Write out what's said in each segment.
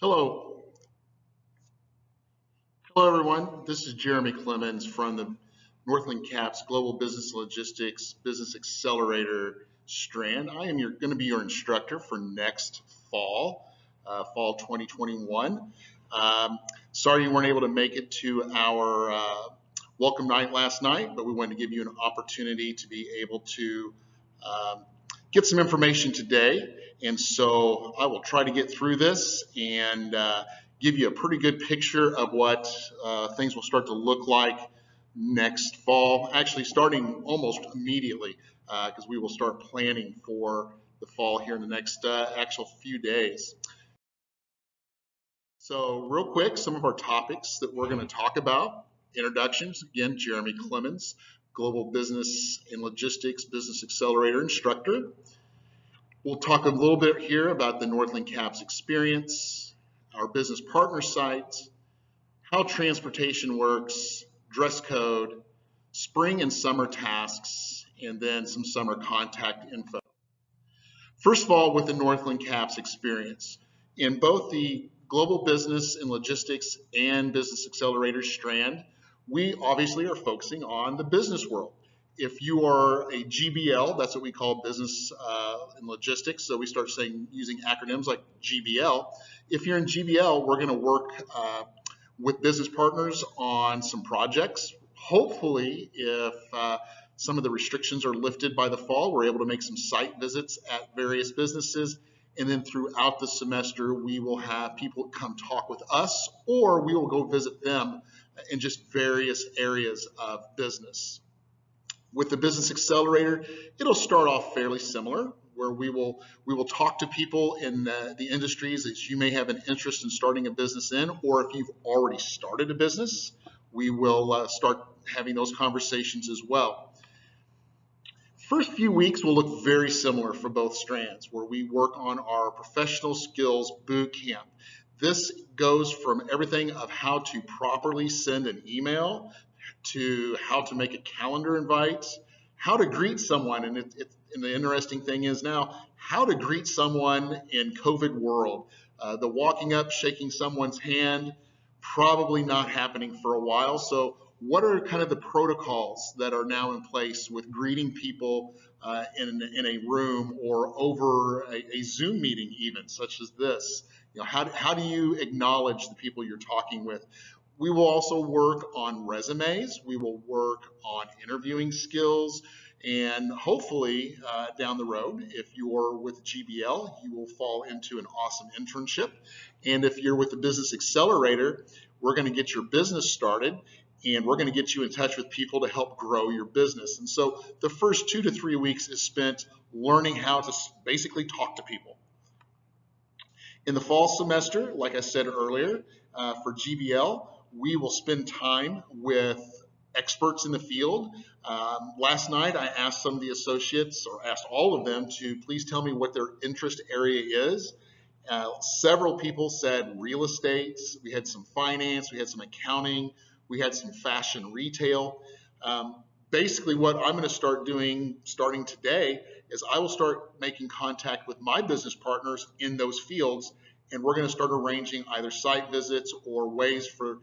Hello. Hello, everyone. This is Jeremy Clemens from the Northland Caps Global Business Logistics Business Accelerator strand. I am going to be your instructor for next fall, fall 2021. Sorry you weren't able to make it to our welcome night last night, but we wanted to give you an opportunity to be able to get some information today. And so I will try to get through this and give you a pretty good picture of what things will start to look like next fall, actually starting almost immediately, because we will start planning for the fall here in the next actual few days. So real quick, some of our topics that we're going to talk about. Introductions, again, Jeremy Clemens, Global Business and Logistics Business Accelerator instructor. We'll talk a little bit here about the Northland Caps experience, our business partner site, how transportation works, dress code, spring and summer tasks, and then some summer contact info. First of all, with the Northland Caps experience, in both the Global Business and Logistics and Business Accelerator strand, we obviously are focusing on the business world. If you are a GBL, that's what we call business and logistics. So we start using acronyms like GBL. If you're in GBL, we're going to work with business partners on some projects. Hopefully, if some of the restrictions are lifted by the fall, we're able to make some site visits at various businesses. And then throughout the semester, we will have people come talk with us, or we will go visit them in just various areas of business. With the Business Accelerator, it'll start off fairly similar, where we will talk to people in the industries that you may have an interest in starting a business in, or if you've already started a business, we will start having those conversations as well. First few weeks will look very similar for both strands, where we work on our professional skills boot camp. This goes from everything of how to properly send an email to how to make a calendar invite, how to greet someone, and the interesting thing is now how to greet someone in COVID world. The walking up, shaking someone's hand, probably not happening for a while. So what are kind of the protocols that are now in place with greeting people in a room or over a Zoom meeting even, such as this? How do you acknowledge the people you're talking with? We will also work on resumes. We will work on interviewing skills. And hopefully down the road, if you're with GBL, you will fall into an awesome internship. And if you're with the Business Accelerator, we're going to get your business started, and we're going to get you in touch with people to help grow your business. And so the first 2 to 3 weeks is spent learning how to basically talk to people. In the fall semester, like I said earlier, for GBL, we will spend time with experts in the field. Last night, I asked some of the associates, or asked all of them, to please tell me what their interest area is. Several people said real estate. We had some finance. We had some accounting. We had some fashion retail. Basically, what I'm going to start doing starting today is I will start making contact with my business partners in those fields, and we're going to start arranging either site visits or ways for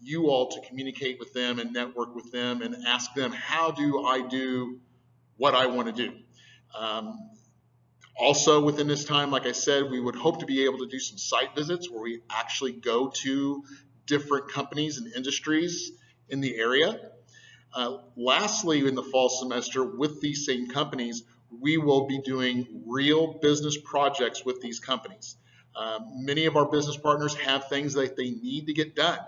you all to communicate with them and network with them and ask them, how do I do what I want to do? Also within this time, like I said, we would hope to be able to do some site visits where we actually go to different companies and industries in the area. Lastly, in the fall semester, with these same companies, we will be doing real business projects with these companies. Many of our business partners have things that they need to get done,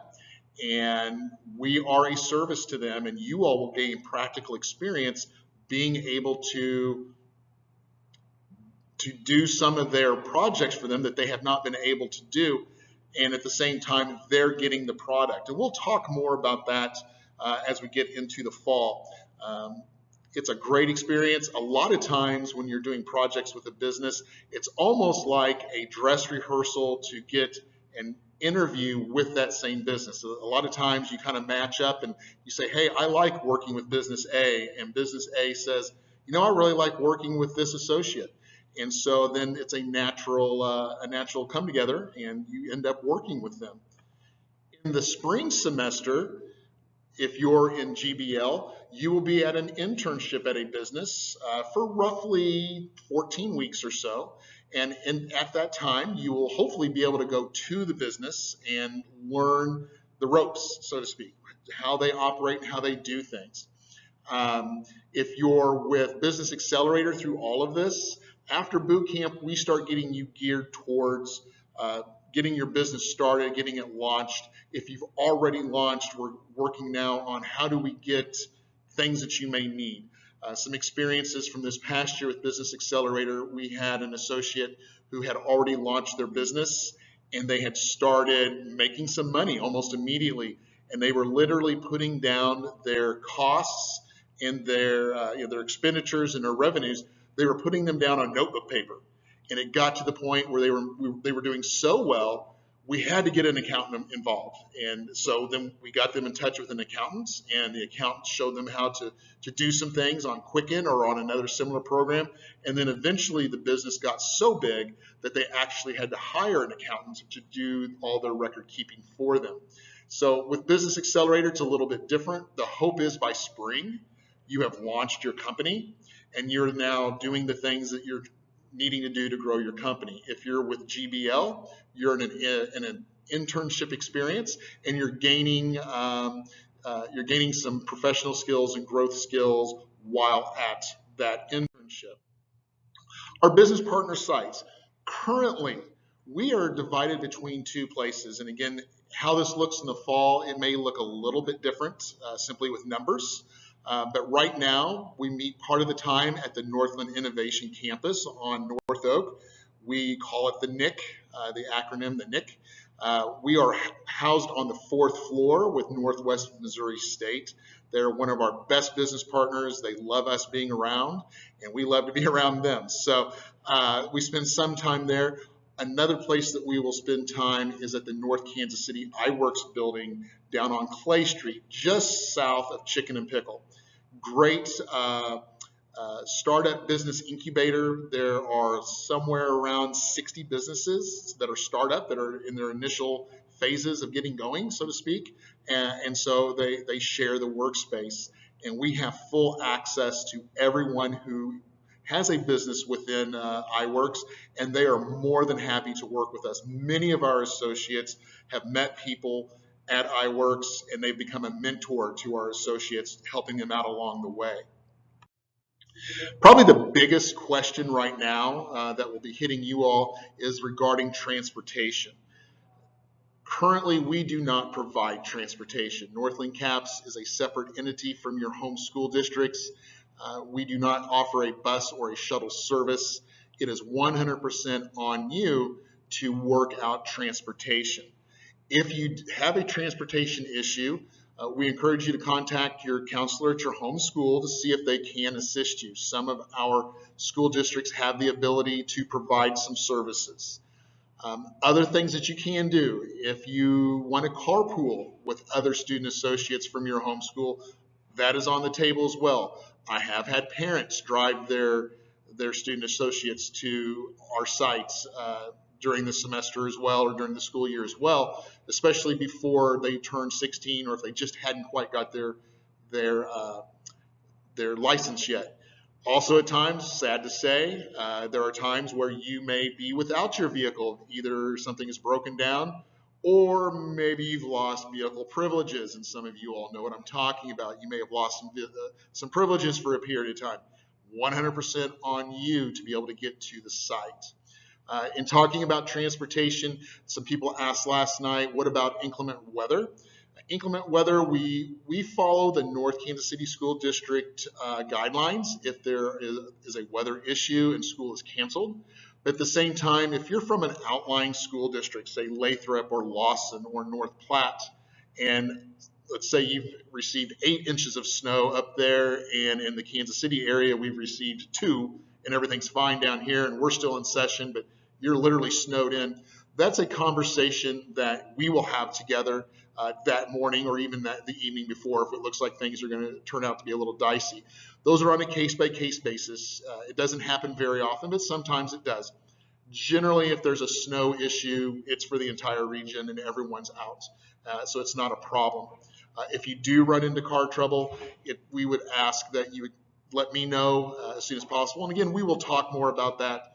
and we are a service to them, and you all will gain practical experience being able to do some of their projects for them that they have not been able to do, and at the same time, they're getting the product. And we'll talk more about that as we get into the fall. It's a great experience. A lot of times when you're doing projects with a business, it's almost like a dress rehearsal to get an interview with that same business. So a lot of times you kind of match up and you say, hey, I like working with business A, and business A says, I really like working with this associate. And so then it's a natural come together, and you end up working with them. In the spring semester, if you're in GBL, you will be at an internship at a business for roughly 14 weeks or so. And at that time, you will hopefully be able to go to the business and learn the ropes, so to speak, how they operate and how they do things. If you're with Business Accelerator through all of this, after boot camp, we start getting you geared towards getting your business started, getting it launched. If you've already launched, we're working now on how do we get things that you may need. Some experiences from this past year with Business Accelerator, we had an associate who had already launched their business, and they had started making some money almost immediately, and they were literally putting down their costs and their expenditures and their revenues. They were putting them down on notebook paper, and it got to the point where they were doing so well, we had to get an accountant involved. And so then we got them in touch with an accountant, and the accountant showed them how to do some things on Quicken or on another similar program. And then eventually the business got so big that they actually had to hire an accountant to do all their record keeping for them. So with Business Accelerator, it's a little bit different. The hope is by spring, you have launched your company and you're now doing the things that you're needing to do to grow your company. If you're with GBL, you're in an internship experience, and you're gaining some professional skills and growth skills while at that internship. Our business partner sites. Currently, we are divided between two places, and again, how this looks in the fall, it may look a little bit different, simply with numbers. But right now, we meet part of the time at the Northland Innovation Campus on North Oak. We call it the NIC, the acronym, the NIC. We are housed on the 4th floor with Northwest Missouri State. They're one of our best business partners. They love us being around, and we love to be around them. So we spend some time there. Another place that we will spend time is at the North Kansas City iWorks building down on Clay Street, just south of Chicken and Pickle. Great startup business incubator. There are somewhere around 60 businesses that are startup, that are in their initial phases of getting going, so to speak. And so they share the workspace. And we have full access to everyone who has a business within iWorks, and they are more than happy to work with us. Many of our associates have met people at iWorks, and they've become a mentor to our associates, helping them out along the way. Probably the biggest question right now that will be hitting you all is regarding transportation. Currently, we do not provide transportation. Northland CAPS is a separate entity from your home school districts. We do not offer a bus or a shuttle service. It is 100% on you to work out transportation. If you have a transportation issue, we encourage you to contact your counselor at your home school to see if they can assist you. Some of our school districts have the ability to provide some services. Other things that you can do, if you want to carpool with other student associates from your home school, that is on the table as well. I have had parents drive their student associates to our sites during the semester as well, or during the school year as well, especially before they turn 16, or if they just hadn't quite got their license yet. Also, at times, sad to say, there are times where you may be without your vehicle. Either something is broken down, or maybe you've lost vehicle privileges, and some of you all know what I'm talking about. You may have lost some privileges for a period of time. 100% on you to be able to get to the site. In talking about transportation, some people asked last night, what about inclement weather? Inclement weather, we follow the North Kansas City School District guidelines if there is a weather issue and school is canceled. But at the same time, if you're from an outlying school district, say Lathrop or Lawson or North Platte, and let's say you've received 8 inches of snow up there, and in the Kansas City area we've received 2, and everything's fine down here, and we're still in session, but you're literally snowed in, that's a conversation that we will have together that morning or even the evening before if it looks like things are going to turn out to be a little dicey. Those are on a case-by-case basis. It doesn't happen very often, but sometimes it does. Generally, if there's a snow issue, it's for the entire region and everyone's out. So it's not a problem. If you do run into car trouble, we would ask that you would let me know as soon as possible. And again, we will talk more about that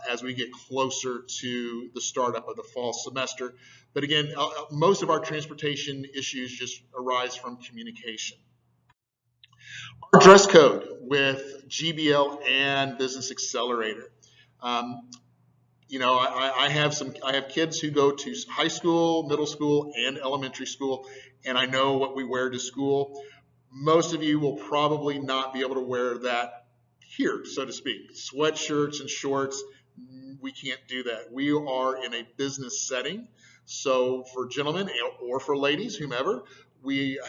as we get closer to the startup of the fall semester. But again, most of our transportation issues just arise from communication. Our dress code with GBL and Business Accelerator. Um, I have kids who go to high school, middle school, and elementary school, and I know what we wear to school. Most of you will probably not be able to wear that here, so to speak. Sweatshirts and shorts, we can't do that. We are in a business setting. So for gentlemen or for ladies, whomever, we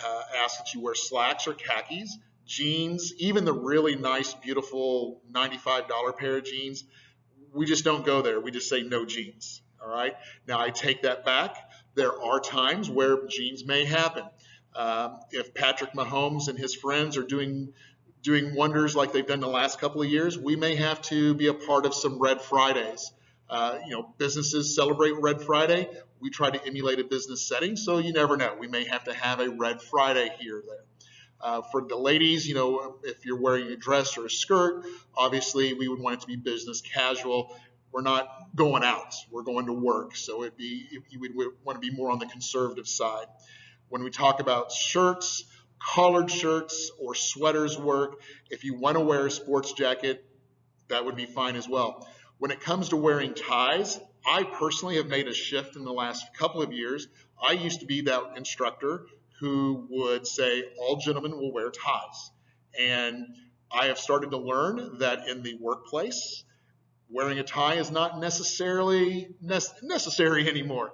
ask that you wear slacks or khakis, jeans, even the really nice, beautiful $95 pair of jeans. We just don't go there. We just say no jeans. All right. Now I take that back. There are times where jeans may happen. If Patrick Mahomes and his friends are doing wonders like they've done the last couple of years, we may have to be a part of some Red Fridays. Businesses celebrate Red Friday. We try to emulate a business setting, so you never know. We may have to have a Red Friday here or there. For the ladies, if you're wearing a dress or a skirt, obviously we would want it to be business casual. We're not going out. We're going to work. So you would want to be more on the conservative side. When we talk about shirts, collared shirts or sweaters work. If you want to wear a sports jacket, that would be fine as well. When it comes to wearing ties, I personally have made a shift in the last couple of years. I used to be that instructor who would say all gentlemen will wear ties. And I have started to learn that in the workplace, wearing a tie is not necessarily necessary anymore.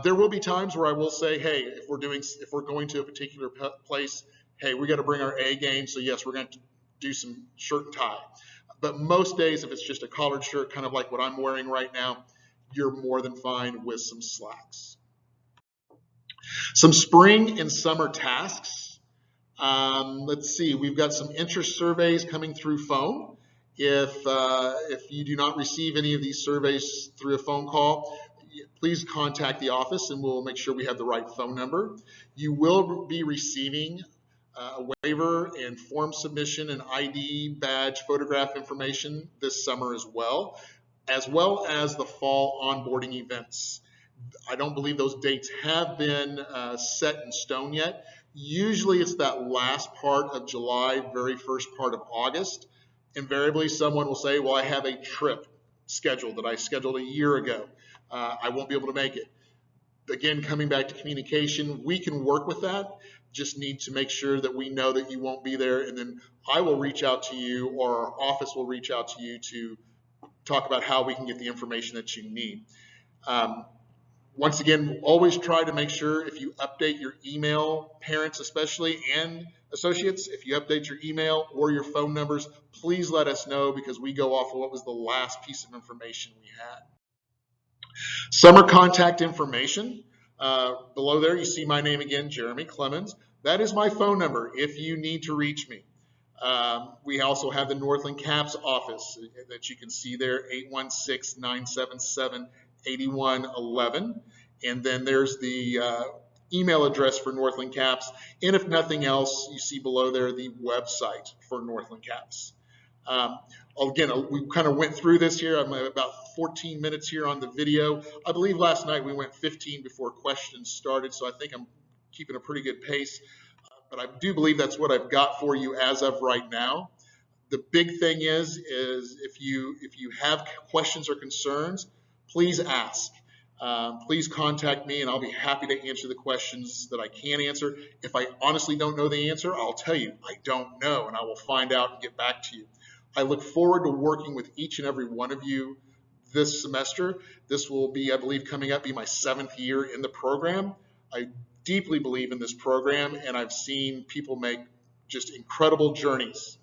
There will be times where I will say, hey, if we're going to a particular place, hey, we got to bring our A game. So yes, we're going to do some shirt and tie. But most days, if it's just a collared shirt, kind of like what I'm wearing right now, you're more than fine with some slacks. Some spring and summer tasks. Let's see, we've got some interest surveys coming through phone. If you do not receive any of these surveys through a phone call, please contact the office and we'll make sure we have the right phone number. You will be receiving a waiver and form submission and ID badge photograph information this summer as well as the fall onboarding events. I don't believe those dates have been set in stone yet. Usually it's that last part of July, very first part of August. Invariably, someone will say, well, I have a trip scheduled that I scheduled a year ago. I won't be able to make it. Again, coming back to communication, we can work with that. Just need to make sure that we know that you won't be there. And then I will reach out to you or our office will reach out to you to talk about how we can get the information that you need. Once again, always try to make sure if you update your email, parents especially, and associates, if you update your email or your phone numbers, please let us know because we go off of what was the last piece of information we had. Summer contact information. Below there, you see my name again, Jeremy Clemens. That is my phone number if you need to reach me. We also have the Northland Caps office that you can see there, 816-977-8111. And then there's the email address for Northland Caps. And if nothing else, you see below there the website for Northland Caps. Again, we kind of went through this here. I'm about 14 minutes here on the video. I believe last night we went 15 before questions started, so I think I'm keeping a pretty good pace. But I do believe that's what I've got for you as of right now. The big thing is if you have questions or concerns, please ask. Please contact me and I'll be happy to answer the questions that I can answer. If I honestly don't know the answer, I'll tell you I don't know and I will find out and get back to you. I look forward to working with each and every one of you this semester. This will be, I believe, coming up, be my 7th year in the program. I deeply believe in this program and I've seen people make just incredible journeys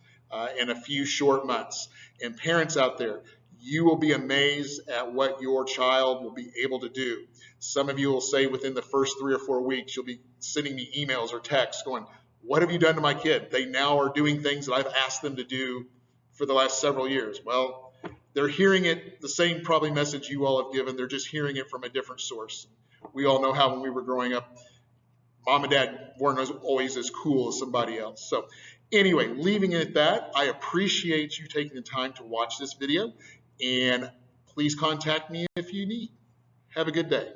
in a few short months. And parents out there, You will be amazed at what your child will be able to do. Some of you will say within the first 3 or 4 weeks, you'll be sending me emails or texts going, what have you done to my kid? They now are doing things that I've asked them to do for the last several years. Well, they're hearing it, the same probably message you all have given, they're just hearing it from a different source. We all know how when we were growing up, mom and dad weren't always as cool as somebody else. So anyway, leaving it at that, I appreciate you taking the time to watch this video, and please contact me if you need. Have a good day.